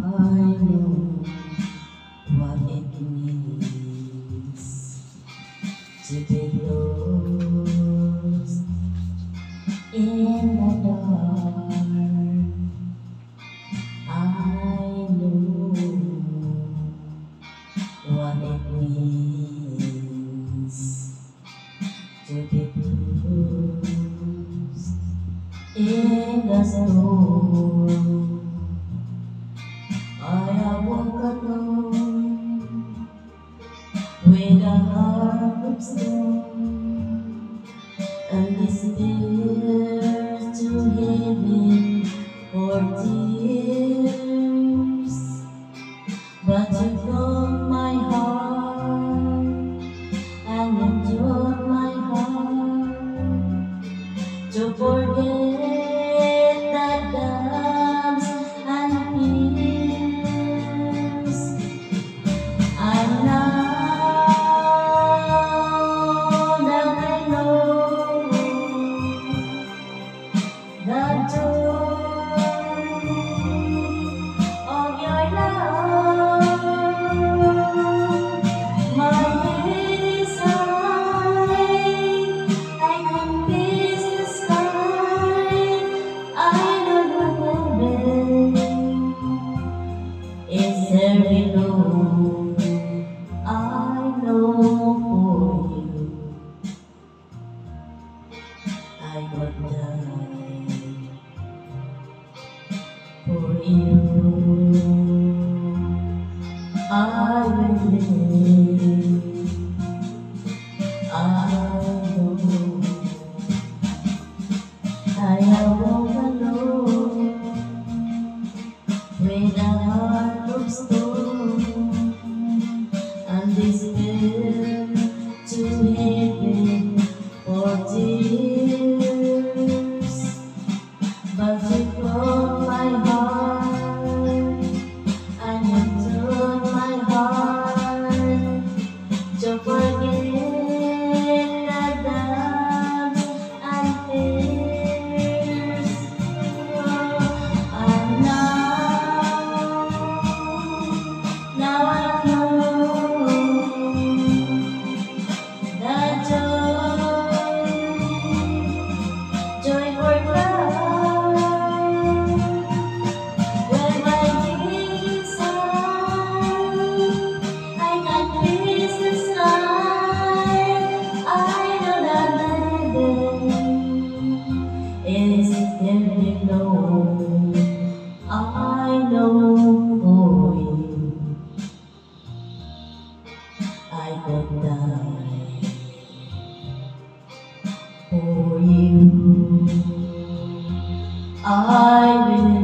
I know what it means to be lost in the dark. I know what it means to be lost in the storm. I woke alone with a heart of stone, and this tears too heavy for tears. But you broke my heart, and you took my heart to forget the dams and peace. And now that I know the joy of your love, my head is high, I can kiss the sky. I don't know when it's very low. I know for you I would die. For you I will live. I know I walk alone with a heart of stone, and despair too heavy for tears. But you broke my heart, and you took my heart to forget the dams and tears. And now I know the joy for love. When my head is high, I can kiss the sky. I know that heaven is very low. I know for you I could die. For you I will